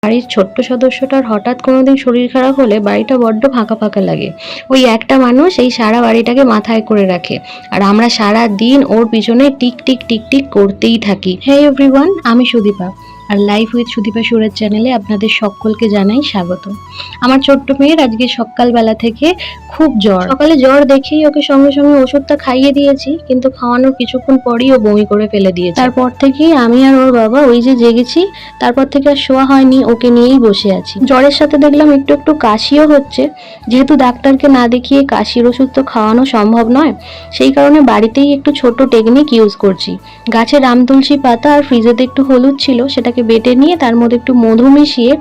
বাড়ির ছোট্ট সদস্যটার হঠাৎ কোনোদিন শরীর খারাপ হলে বাড়িটা বড্ড ফাঁকা ফাঁকা লাগে। ওই একটা মানুষ এই সারা বাড়িটাকে মাথায় করে রাখে, আর আমরা সারা দিন ওর পিছনে টিক টিক টিক টিক করতেই থাকি। হে এভরিওয়ান, আমি সুদীপা, আর লাইফ উইথ সুদীপা সুরের চ্যানেলে আপনাদের সকলকে জানাই স্বাগত। আমার ছোট্ট মেয়ের আজকে সকালবেলা থেকে খুব জ্বর। সকালে জ্বর দেখেই ওকে সঙ্গে সঙ্গে ওষুধটা খাইয়ে দিয়েছি, কিন্তু খাওয়ানোর কিছুক্ষণ পরই ও বমি করে ফেলে দিয়েছে। তারপর থেকেই আমি আর ওর বাবা ওই যে জেগেছি, তারপর থেকে আর শোয়া হয়নি, ওকে নিয়েই বসে আছি। জ্বরের সাথে দেখলাম একটু একটু কাশিও হচ্ছে। যেহেতু ডাক্তারকে না দেখিয়ে কাশির ওষুধ তো খাওয়ানো সম্ভব নয়, সেই কারণে বাড়িতেই একটু ছোট টেকনিক ইউজ করছি। গাছে রামতুলসী পাতা আর ফ্রিজেতে একটু হলুদ ছিল, সেটাকে বেটে নিয়ে তার মধ্যে একটু মধু মিশিয়ে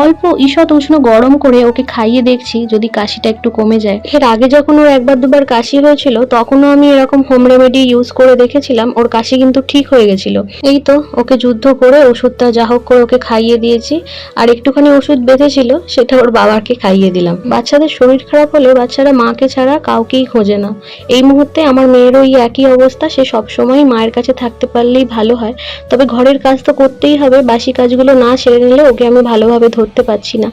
অল্প ঈষৎ উষ্ণ গরম করে ওকে খাইয়ে দেখছি যদি কাশিটা একটু কমে যায়। এর আগে যখন ওর একবার দুবার কাশি হয়েছিল তখনও আমি এরকম হোম রেমেডি ইউজ করে দেখেছিলাম, ওর কাশি কিন্তু ঠিক হয়ে গেছিল। এই তো ওকে যুদ্ধ করে ওষুধটা যা হোক করে ওকে খাইয়ে দিয়েছি, আর একটুখানি ওষুধ বেঁধেছিল সেটা ওর বাবাকে খাইয়ে দিলাম। বাচ্চাদের শরীর খারাপ হলে বাচ্চারা মাকে ছাড়া কাউকেই খোঁজে না। এই মুহূর্তে আমার মেয়েরও এই একই অবস্থা, সে সবসময় মায়ের কাছে থাকতে পারলেই ভালো হয়। তবে ঘরের কাজ তো করতেই হবে, বাসি কাজগুলো না সেরে নিলে ওকে আমি ভালোভাবে ধরতে পারছি না।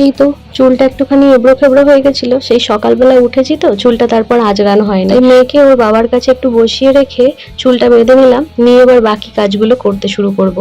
এই তো চুলটা একটুখানি এবড়ো খেবড়ো হয়ে গেছিল, সেই সকালবেলা উঠেছি তো চুলটা তারপর আজরানো হয় না। মেয়েকে ওর বাবার কাছে একটু বসিয়ে রেখে চুলটা বেঁধে নিলাম, নিয়ে এবার বাকি কাজগুলো করতে শুরু করব।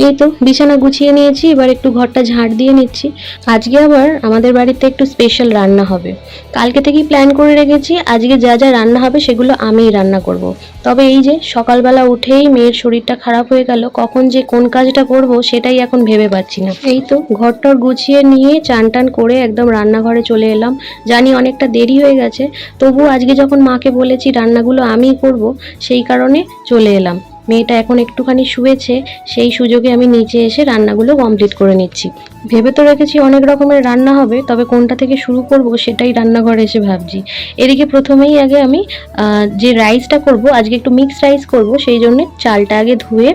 এই তো বিছানা গুছিয়ে নিয়েছি, এবার একটু ঘরটা ঝাড় দিয়ে নিচ্ছি। আজকে আবার আমাদের বাড়িতে একটু স্পেশাল রান্না হবে। কালকে থেকেই প্ল্যান করে রেখেছি আজকে যা যা রান্না হবে সেগুলো আমিই রান্না করব। তবে এই যে সকালবেলা উঠেই মেয়ের শরীরটা খারাপ হয়ে গেল, কখন যে কোন কাজটা করব সেটাই এখন ভেবে পাচ্ছি না। এই তো ঘরটর গুছিয়ে নিয়ে চান টান করে একদম রান্নাঘরে চলে এলাম। জানি অনেকটা দেরি হয়ে গেছে, তবু আজকে যখন মাকে বলেছি রান্নাগুলো আমিই করব, সেই কারণে চলে এলাম। মেয়েটা এখন একটুখানি শুয়েছে, সেই সুযোগে আমি নিচে এসে রান্নাগুলো কমপ্লিট করে নিচ্ছি। ভেবে তো রেখেছি অনেক রকমের রান্না হবে, তবে কোনটা থেকে শুরু করব সেটাই রান্নাঘরে এসে ভাবছি। এদিকে প্রথমেই আগে আমি যে রাইসটা করব, আজকে একটু মিক্সড রাইস করব, সেই জন্য চালটা আগে ধুয়ে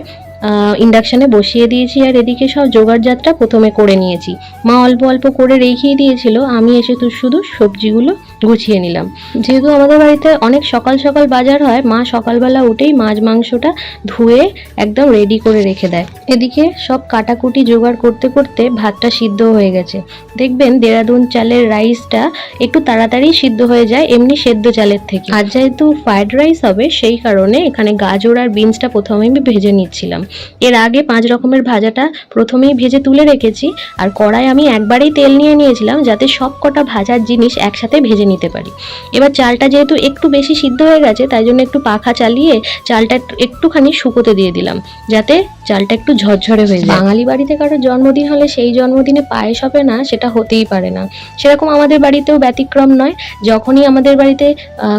ইন্ডাকশানে বসিয়ে দিয়েছি, আর এদিকে সব জোগাড়জাতটা প্রথমে করে নিয়েছি। মা অল্প অল্প করে রেখেই দিয়েছিল, আমি এসে তো শুধু সবজিগুলো গুছিয়ে নিলাম। যেহেতু আমাদের বাড়িতে অনেক সকাল সকাল বাজার হয়, মা সকালবেলা উঠেই মাছ মাংসটা ধুয়ে একদম রেডি করে রেখে দেয়। এদিকে সব কাটাকুটি জোগাড় করতে করতে ভাতটা সিদ্ধ হয়ে গেছে। দেখবেন দেরাদুন চালের রাইসটা একটু তাড়াতাড়ি সিদ্ধ হয়ে যায় এমনি সেদ্ধ চালের থেকে। আর যেহেতু ফ্রাইড রাইস হবে, সেই কারণে এখানে গাজর আর বিনসটা প্রথমেই আমি ভেজে নিচ্ছিলাম। এর আগে 5 রকমের ভাজাটা প্রথমেই ভেজে তুলে রেখেছি, আর কড়াই আমি একবারেই তেল নিয়ে নিয়েছিলাম যাতে সব কটা ভাজার জিনিস একসাথে ভেজে নিতে পারি। এবার চালটা যেহেতু একটু বেশি সিদ্ধ হয়ে গেছে, তাই জন্য একটু পাখা চালিয়ে চালটা একটুখানি শুকোতে দিয়ে দিলাম, যাতে চালটা একটু ঝরঝরে হয়ে যায়। বাঙালি বাড়িতে কারোর জন্মদিন হলে সেই জন্মদিনে পায়েস হবে না, সেটা হতেই পারে না। সেরকম আমাদের বাড়িতেও ব্যতিক্রম নয়। যখনই আমাদের বাড়িতে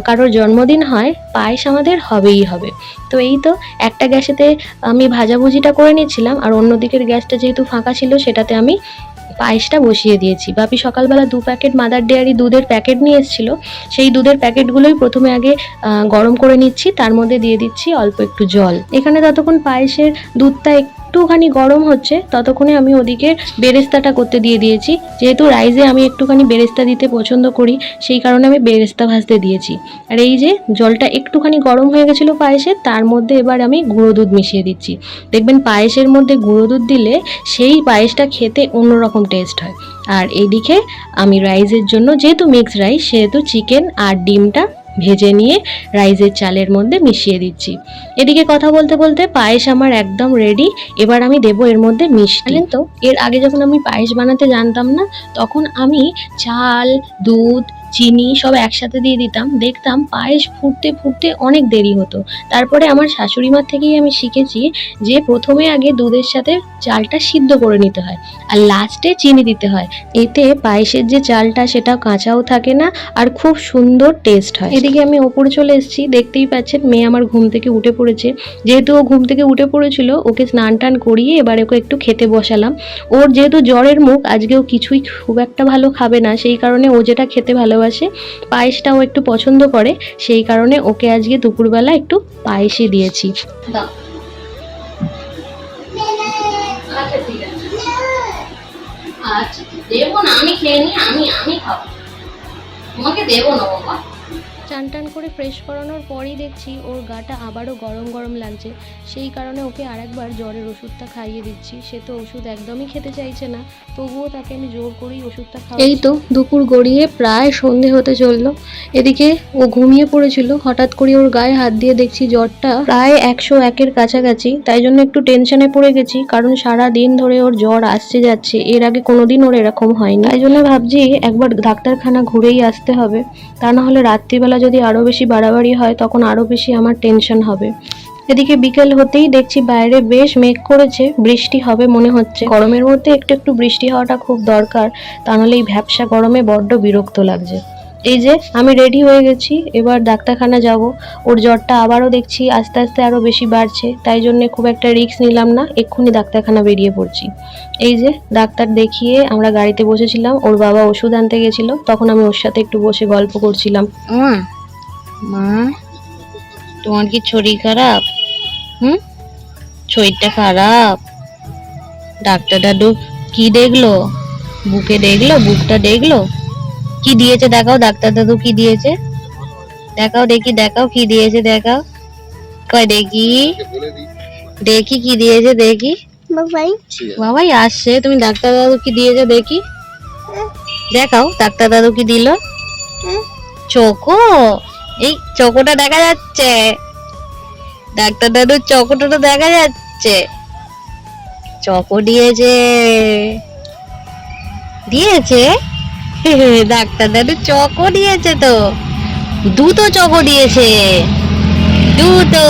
কারোর জন্মদিন হয়, পায়েস আমাদের হবেই হবে। তো এই তো একটা গ্যাসেতে আমি ভাজাভুজিটা করে নিচ্ছিলাম, আর অন্যদিকের গ্যাসটা যেহেতু ফাঁকা ছিল সেটাতে আমি পায়েসটা বসিয়ে দিয়েছি। বাপি সকালবেলা 2 প্যাকেট মাদার ডেয়ারি দুধের প্যাকেট নিয়ে এসেছিল, সেই দুধের প্যাকেটগুলোই প্রথমে আগে গরম করে নিচ্ছি, তার মধ্যে দিয়ে দিচ্ছি অল্প একটু জল। এখানে ততক্ষণ পায়েসের দুধটা একটুখানি গরম হচ্ছে, ততক্ষণে আমি ওদিকে বেরেস্তাটা করতে দিয়ে দিয়েছি। যেহেতু রাইসে আমি একটুখানি বেরেস্তা দিতে পছন্দ করি, সেই কারণে আমি বেরেস্তা ভাজতে দিয়েছি। আর এই যে জলটা একটুখানি গরম হয়ে গেছিলো পায়েসের, তার মধ্যে এবার আমি গুঁড়ো দুধ মিশিয়ে দিচ্ছি। দেখবেন পায়েসের মধ্যে গুঁড়ো দুধ দিলে সেই পায়েসটা খেতে অন্যরকম টেস্ট হয়। আর এইদিকে আমি রাইসের জন্য, যেহেতু মিক্সড রাইস, সেহেতু চিকেন আর ডিমটা ভেজে নিয়ে রাইসের চালের মধ্যে মিশিয়ে দিচ্ছি। এদিকে কথা বলতে বলতে পায়েস আমার একদম রেডি। এবার আমি দেবো এর মধ্যে মিষ্টি। তো এর আগে যখন আমি পায়েস বানাতে জানতাম না, তখন আমি চাল, দুধ, চিনি সব একসাথে দিয়ে দিতাম, দেখতাম পায়েস ফুটতে ফুটতে অনেক দেরি হতো। তারপরে আমার শাশুড়ি মার থেকেই আমি শিখেছি যে প্রথমে আগে দুধের সাথে চালটা সিদ্ধ করে নিতে হয়, আর লাস্টে চিনি দিতে হয়। এতে পায়েসের যে চালটা সেটা কাঁচাও থাকে না, আর খুব সুন্দর টেস্ট হয়। এদিকে আমি ওপরে চলে এসেছি, দেখতেই পাচ্ছেন মেয়ে আমার ঘুম থেকে উঠে পড়েছে। যেহেতু ও ঘুম থেকে উঠে পড়েছিল, ওকে স্নান টান করিয়ে এবার ওকে একটু খেতে বসালাম। ওর যেহেতু জ্বরের মুখ, আজকেও কিছুই খুব একটা ভালো খাবে না, সেই কারণে ও যেটা খেতে ভালোবাসে, পায়েসটাও একটু পছন্দ করে, সেই কারণে ওকে আজকে দুপুরবেলা একটু পায়েসই দিয়েছি। আচ্ছা দেবো না, আমি খেয়ে নি, আমি খাবো, তোমাকে দেবো না বাবা। চান টান করে ফ্রেশ করানোর পরই দেখছি ওর গাটা আবারও গরম গরম লাগছে। সেই কারণে ওকে আরেকবার জ্বরের ওষুধটা খাইয়ে দিচ্ছি। সে তো ওষুধ একদমই খেতে চাইছে না, তবুও তাকে আমি জোর করেই ওষুধটা খাওয়াচ্ছি। এই তো দুপুর গড়িয়ে প্রায় সন্ধে হতে চললো। এদিকে ও ঘুমিয়ে পড়েছিল, হঠাৎ করে ওর গায়ে হাত দিয়ে দেখছি জ্বরটা প্রায় 101-এর কাছাকাছি। তাই জন্য একটু টেনশনে পড়ে গেছি, কারণ সারা দিন ধরে ওর জ্বর আসছে যাচ্ছে, এর আগে কোনোদিন ওর এরকম হয়নি। তাই জন্য ভাবছি একবার ডাক্তারখানা ঘুরেই আসতে হবে, তা না হলে রাত্রিবেলা যদি আরো বেশি বাড়াবাড়ি হয় তখন আরো বেশি আমার টেনশন হবে। এদিকে বিকেল হতেই দেখছি বাইরে বেশ মেঘ করেছে, বৃষ্টি হবে মনে হচ্ছে। গরমের মধ্যে একটু একটু বৃষ্টি হওয়াটা খুব দরকার, তা নাহলে এই ভ্যাপসা গরমে বড্ড বিরক্ত লাগছে। এই যে আমি রেডি হয়ে গেছি, এবার ডাক্তারখানা যাব। ওর জ্বরটা আবারও দেখছি আস্তে আস্তে আরো বেশি বাড়ছে, তাই জন্য খুব একটা রিস্ক নিলাম না, এক্ষুনি ডাক্তারখানা বেরিয়ে পড়ছি। এই যে ডাক্তার দেখিয়ে আমরা গাড়িতে বসেছিলাম, ওর বাবা ওষুধ আনতে গেছিল, তখন আমি ওর সাথে একটু বসে গল্প করছিলাম। মা, তোমার কি শরীর খারাপ? শরীরটা খারাপ? ডাক্তার দাদু কি দেখলো? বুকে দেখলো? বুকটা দেখলো? কি দিয়েছে দেখাও, ডাক্তার দাদু কি দিয়েছে দেখাও, দেখি দেখাও কি দিয়েছে দেখাও, কয় দেখি দেখি কি দিয়েছে দেখি। বাবাই আসছে, তুমি ডাক্তার দাদু কি দিয়েছে দেখি দেখাও, ডাক্তার দাদু কি দিল? চোখো, এই চোখোটা দেখা যাচ্ছে, ডাক্তার দাদুর চোখোটা তো দেখা যাচ্ছে। চকো দিয়েছে, দিয়েছে ডাক্তার দাদু চকো দিয়েছে, তো দুটো চকো দিয়েছে, দুটো।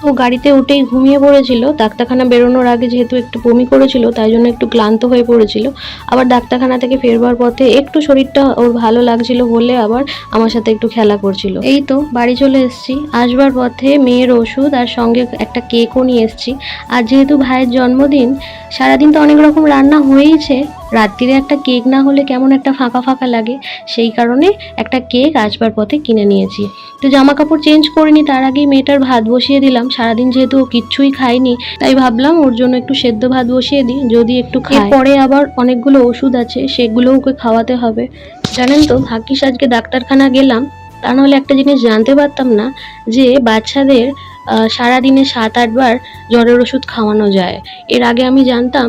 ও গাড়িতে উঠেই ঘুমিয়ে পড়েছিল। ডাক্তারখানা বেরোনোর আগে যেহেতু একটু বমি করেছিল, তাই জন্য একটু ক্লান্ত হয়ে পড়েছিল। আবার ডাক্তারখানা থেকে ফেরবার পথে একটু শরীরটা ওর ভালো লাগছিল বলে আবার আমার সাথে একটু খেলা করছিল। এই তো বাড়ি চলে এসেছি। আসবার পথে মেয়ের ওষুধ আর সঙ্গে একটা কেকও নিয়ে এসেছি। আর যেহেতু ভাইয়ের জন্মদিন, সারাদিন তো অনেক রকম রান্না হয়েইছে, রাত্রিরে একটা কেক না হলে কেমন একটা ফাঁকা ফাঁকা লাগে, সেই কারণে একটা কেক আসবার পথে কিনে নিয়েছি। তো জামা কাপড় চেঞ্জ করিনি, তার আগেই মেয়েটার ভাত বসিয়ে দিলাম। সারাদিন যেহেতু ও কিচ্ছুই খায়নি, তাই ভাবলাম ওর জন্য একটু সেদ্ধ ভাত বসিয়ে দিই, যদি একটু খায়। পরে আবার অনেকগুলো ওষুধ আছে, সেগুলো ওকে খাওয়াতে হবে। জানেন তো, ভাগ্যিস আজকে ডাক্তারখানা গেলাম, তা নাহলে একটা জিনিস জানতে পারতাম না যে বাচ্চাদের সারাদিনে 7-8 বার জ্বরের ওষুধ খাওয়ানো যায়। এর আগে আমি জানতাম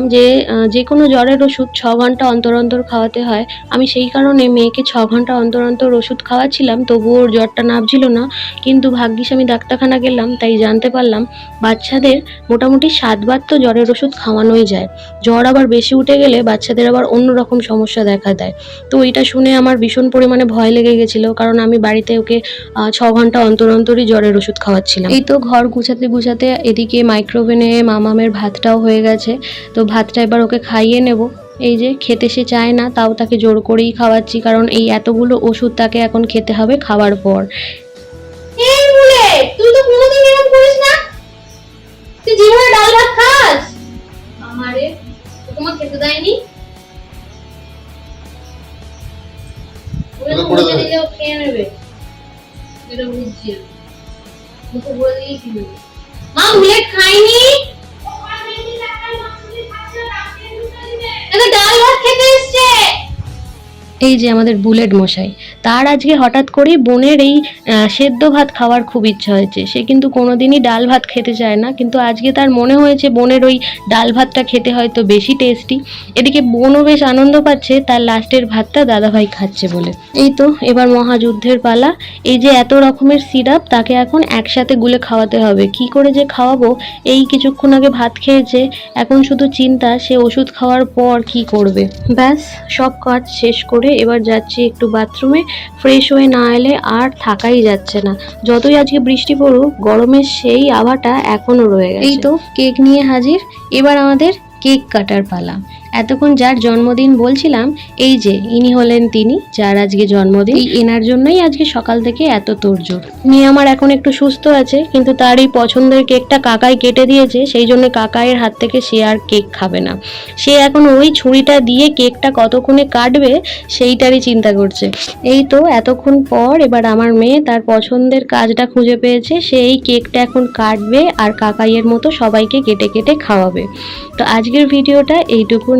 যে কোনো জ্বরের ওষুধ 6 ঘন্টা অন্তর অন্তর খাওয়াতে হয়। আমি সেই কারণে মেয়েকে 6 ঘন্টা অন্তর অন্তর ওষুধ খাওয়াচ্ছিলাম, তবুও ওর জ্বরটা নামছিল না। কিন্তু ভাগ্যিস আমি ডাক্তারখানা গেলাম, তাই জানতে পারলাম বাচ্চাদের মোটামুটি 7 বার তো জ্বরের ওষুধ খাওয়ানোই যায়। জ্বর আবার বেশি উঠে গেলে বাচ্চাদের আবার অন্যরকম সমস্যা দেখা দেয়। তো এটা শুনে আমার ভীষণ পরিমাণে ভয় লেগে গেছিলো, কারণ আমি বাড়িতে ওকে 6 ঘন্টা অন্তর অন্তরই জ্বরের ওষুধ খাওয়াচ্ছিলাম। এই তো ঘর গুছাতে গুছাতে এদিকে মাইক্রোওভেনে মামামের ভাতটাও হয়ে গেছে। তো ভাতটা এবার ওকে খাইয়ে নেব। এই যে খেতে সে চায় না, তাও তাকে জোর করেই খাওয়াচ্ছি, কারণ এই এতগুলো ওষুধ তাকে এখন খেতে হবে খাওয়ার পর। এই বলে তুই তো কোনোদিন এরকম করিস না, তুই জীবনে ডাল ভাত খাস? আমারে তোমার খেতে দেয়নি, ওরা বলে দিলেও খেয়ে নেবে, এটা বুঝছি। মুখে বলে দিয়েই কিনবে। মা বুলেট খাইনি, ডাল ভাত খেতে এসছে। এই যে আমাদের বুলেট মশাই, তার আজকে হঠাৎ করে বোনের এই সেদ্ধ ভাত খাওয়ার খুব ইচ্ছা হয়েছে। সে কিন্তু কোনোদিনই ডাল ভাত খেতে চায় না, কিন্তু আজকে তার মনে হয়েছে বোনের ওই ডাল ভাতটা খেতে হয়তো বেশি টেস্টি। এদিকে বোনও বেশ আনন্দ পাচ্ছে তার লাস্টের ভাতটা দাদাভাই খাচ্ছে বলে। এই তো এবার মহাযুদ্ধের পালা। এই যে এত রকমের সিরাপ, তাকে এখন একসাথে গুলে খাওয়াতে হবে। কি করে যে খাওয়াবো, এই কিছুক্ষণ আগে ভাত খেয়েছে, এখন শুধু চিন্তা সে ওষুধ খাওয়ার পর কি করবে। ব্যাস সব কাজ শেষ করে এবার যাচ্ছি একটু বাথরুমে। ফ্রেশ হয়ে না এলে আর থাকাই যাচ্ছে না। যতই আজকে বৃষ্টি পড়ুক, গরমের সেই আভাটা এখনো রয়ে গেছে। এই তো কেক নিয়ে হাজির, এবার আমাদের কেক কাটার পালা। এতক্ষণ যার জন্মদিন বলছিলাম, এই যে ইনি হলেন তিনি, যার আজকে জন্মদিন। এই এনার জন্যই আজকে সকাল থেকে এত তোড়জোড়। মেয়ে আমার এখন একটু সুস্থ আছে, কিন্তু তার এই পছন্দের কেকটা কাকাই কেটে দিয়েছে, সেই জন্য কাকাইয়ের হাত থেকে সে আর কেক খাবে না। সে এখন ওই ছুরিটা দিয়ে কেকটা কতক্ষণে কাটবে সেইটারই চিন্তা করছে। এই তো এতক্ষণ পর এবার আমার মেয়ে তার পছন্দের কাজটা খুঁজে পেয়েছে, সে এই কেকটা এখন কাটবে আর কাকাইয়ের মতো সবাইকে কেটে কেটে খাওয়াবে। তো আজকের ভিডিওটা এইটুকুনি।